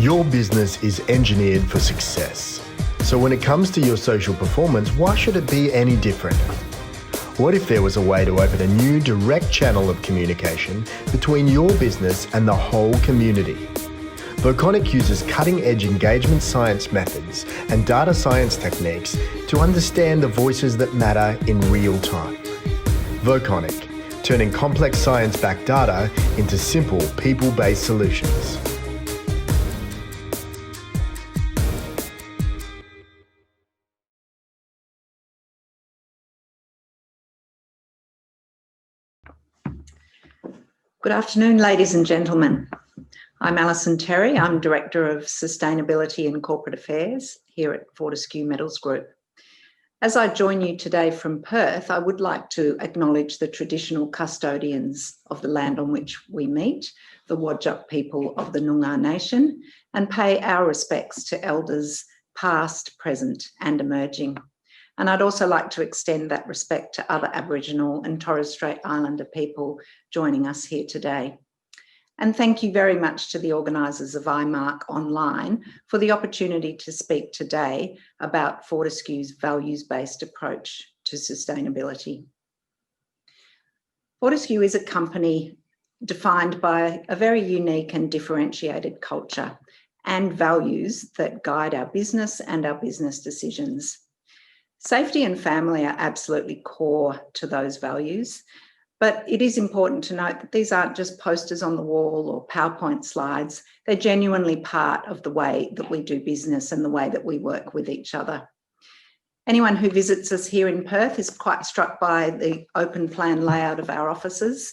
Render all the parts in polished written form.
Your business is engineered for success. So when it comes to your social performance, why should it be any different? What if there was a way to open a new direct channel of communication between your business and the whole community? Voconic uses cutting-edge engagement science methods and data science techniques to understand the voices that matter in real time. Voconic, turning complex science-backed data into simple people-based solutions. Good afternoon, ladies and gentlemen. I'm Alison Terry. I'm Director of Sustainability and Corporate Affairs here at Fortescue Metals Group. As I join you today from Perth, I would like to acknowledge the traditional custodians of the land on which we meet, the Whadjuk people of the Noongar Nation, and pay our respects to elders past, present and emerging. And I'd also like to extend that respect to other Aboriginal and Torres Strait Islander people joining us here today. And thank you very much to the organisers of IMARC Online for the opportunity to speak today about Fortescue's values-based approach to sustainability. Fortescue is a company defined by a very unique and differentiated culture and values that guide our business and our business decisions. Safety and family are absolutely core to those values, but it is important to note that these aren't just posters on the wall or PowerPoint slides. They're genuinely part of the way that we do business and the way that we work with each other. Anyone who visits us here in Perth is quite struck by the open plan layout of our offices.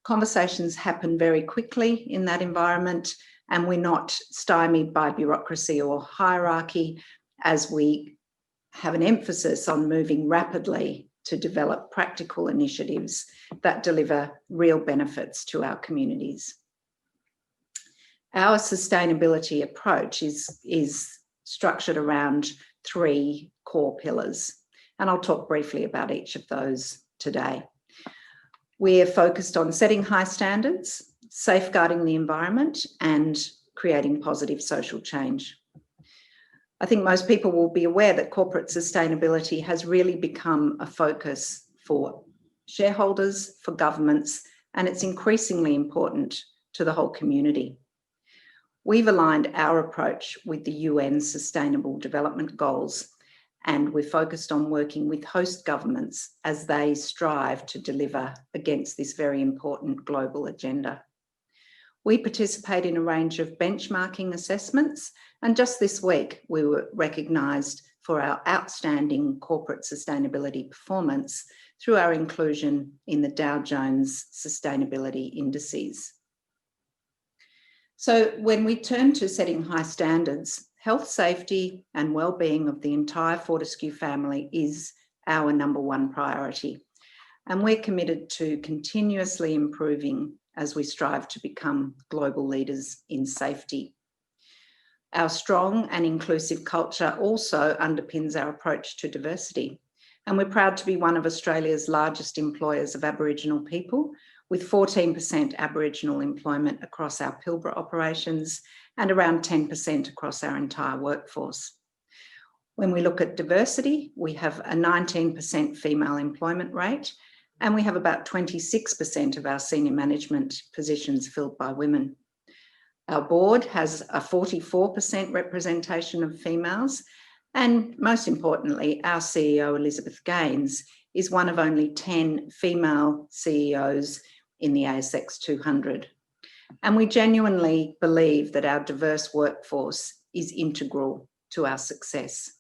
Conversations happen very quickly in that environment, and we're not stymied by bureaucracy or hierarchy as we have an emphasis on moving rapidly to develop practical initiatives that deliver real benefits to our communities. Our sustainability approach is structured around three core pillars, and I'll talk briefly about each of those today. We are focused on setting high standards, safeguarding the environment, and creating positive social change. I think most people will be aware that corporate sustainability has really become a focus for shareholders, for governments, and it's increasingly important to the whole community. We've aligned our approach with the UN Sustainable Development Goals, and we're focused on working with host governments as they strive to deliver against this very important global agenda. We participate in a range of benchmarking assessments, and just this week we were recognised for our outstanding corporate sustainability performance through our inclusion in the Dow Jones Sustainability Indices. So when we turn to setting high standards, health, safety and well-being of the entire Fortescue family is our number one priority, and we're committed to continuously improving as we strive to become global leaders in safety. Our strong and inclusive culture also underpins our approach to diversity, and we're proud to be one of Australia's largest employers of Aboriginal people, with 14% Aboriginal employment across our Pilbara operations and around 10% across our entire workforce. When we look at diversity, we have a 19% female employment rate, and we have about 26% of our senior management positions filled by women. Our board has a 44% representation of females, and most importantly, our CEO, Elizabeth Gaines, is one of only 10 female CEOs in the ASX 200. And we genuinely believe that our diverse workforce is integral to our success.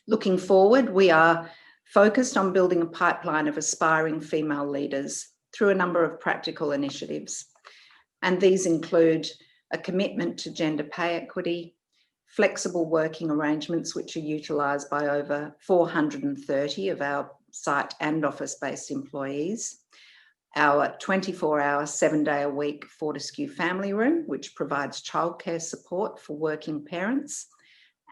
Looking forward, we are focused on building a pipeline of aspiring female leaders through a number of practical initiatives. And these include a commitment to gender pay equity, flexible working arrangements which are utilised by over 430 of our site and office-based employees, our 24-hour, 7-day-a-week Fortescue Family Room, which provides childcare support for working parents,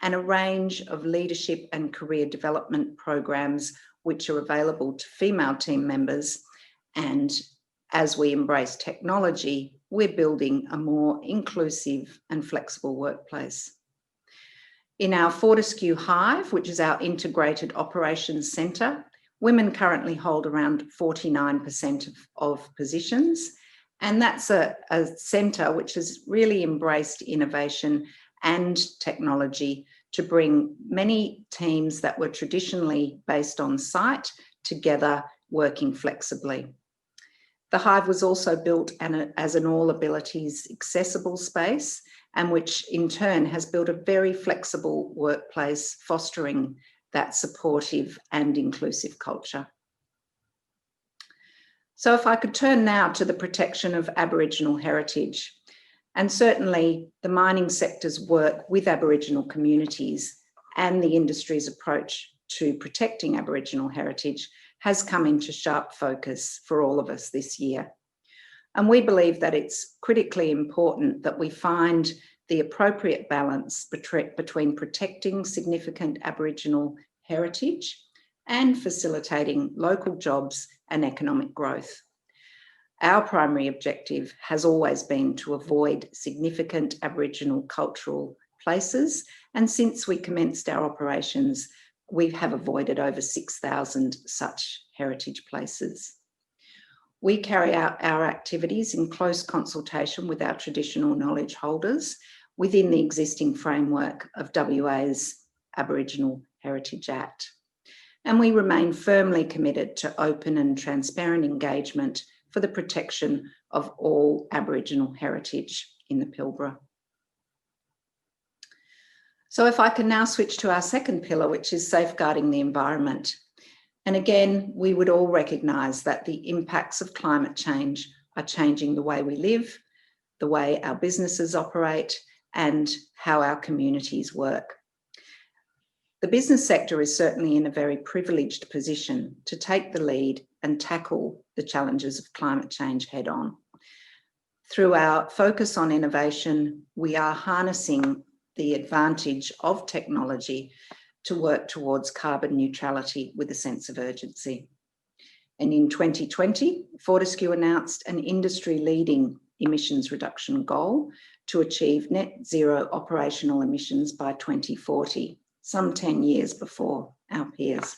and a range of leadership and career development programs which are available to female team members, and as we embrace technology, we're building a more inclusive and flexible workplace. In our Fortescue Hive, which is our integrated operations centre, women currently hold around 49% of positions. And that's a centre which has really embraced innovation and technology to bring many teams that were traditionally based on site together, working flexibly. The Hive was also built as an all abilities accessible space, and which in turn has built a very flexible workplace, fostering that supportive and inclusive culture. So if I could turn now to the protection of Aboriginal heritage, and certainly the mining sector's work with Aboriginal communities and the industry's approach to protecting Aboriginal heritage has come into sharp focus for all of us this year. And we believe that it's critically important that we find the appropriate balance between protecting significant Aboriginal heritage and facilitating local jobs and economic growth. Our primary objective has always been to avoid significant Aboriginal cultural places, and since we commenced our operations, we have avoided over 6,000 such heritage places. We carry out our activities in close consultation with our traditional knowledge holders within the existing framework of WA's Aboriginal Heritage Act. And we remain firmly committed to open and transparent engagement for the protection of all Aboriginal heritage in the Pilbara. So if I can now switch to our second pillar, which is safeguarding the environment. And again, we would all recognise that the impacts of climate change are changing the way we live, the way our businesses operate, and how our communities work. The business sector is certainly in a very privileged position to take the lead and tackle the challenges of climate change head on. Through our focus on innovation, we are harnessing the advantage of technology to work towards carbon neutrality with a sense of urgency. And in 2020, Fortescue announced an industry-leading emissions reduction goal to achieve net zero operational emissions by 2040, some 10 years before our peers.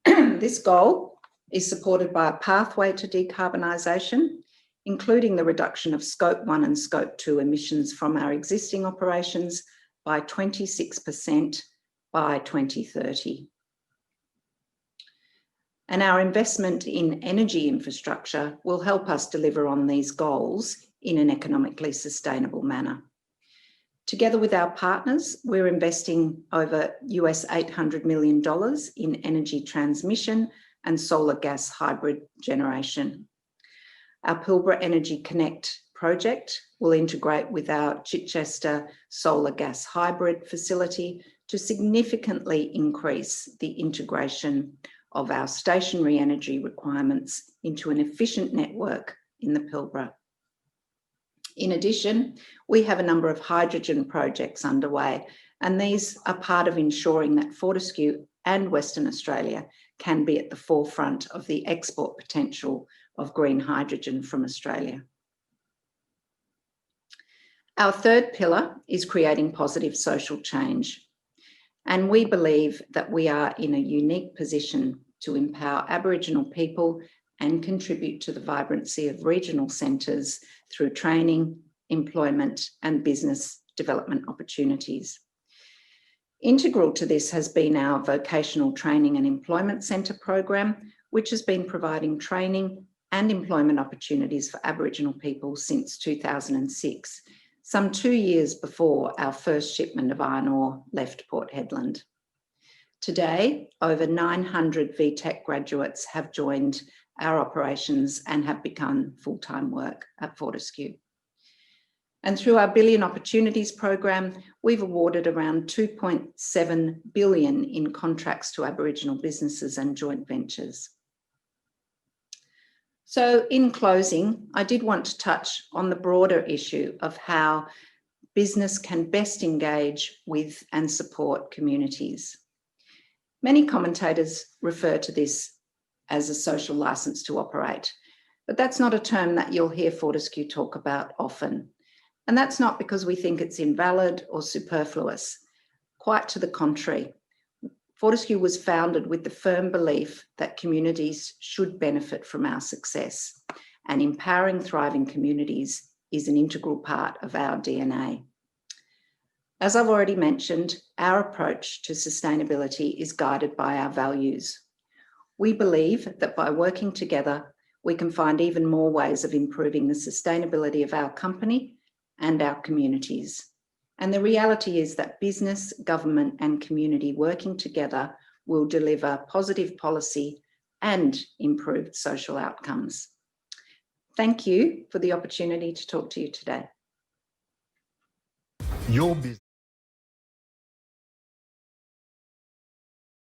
This goal is supported by a pathway to decarbonisation, including the reduction of Scope 1 and Scope 2 emissions from our existing operations by 26% by 2030. And our investment in energy infrastructure will help us deliver on these goals in an economically sustainable manner. Together with our partners, we're investing over US $800 million in energy transmission and solar gas hybrid generation. Our Pilbara Energy Connect project will integrate with our Chichester solar gas hybrid facility to significantly increase the integration of our stationary energy requirements into an efficient network in the Pilbara. In addition, we have a number of hydrogen projects underway, and these are part of ensuring that Fortescue and Western Australia can be at the forefront of the export potential of green hydrogen from Australia. Our third pillar is creating positive social change. And we believe that we are in a unique position to empower Aboriginal people and contribute to the vibrancy of regional centres through training, employment, and business development opportunities. Integral to this has been our Vocational Training and Employment Centre program, which has been providing training and employment opportunities for Aboriginal people since 2006, some 2 years before our first shipment of iron ore left Port Hedland. Today, over 900 VTech graduates have joined our operations and have begun full-time work at Fortescue. And through our Billion Opportunities program, we've awarded around $2.7 billion in contracts to Aboriginal businesses and joint ventures. So in closing, I did want to touch on the broader issue of how business can best engage with and support communities. Many commentators refer to this as a social license to operate, But that's not a term that you'll hear Fortescue talk about often. And that's not because we think it's invalid or superfluous. Quite to the contrary. Fortescue was founded with the firm belief that communities should benefit from our success, and empowering thriving communities is an integral part of our DNA. As I've already mentioned, our approach to sustainability is guided by our values. We believe that by working together, we can find even more ways of improving the sustainability of our company and our communities. And the reality is that business, government, and community working together will deliver positive policy and improved social outcomes. Thank you for the opportunity to talk to you today. Your business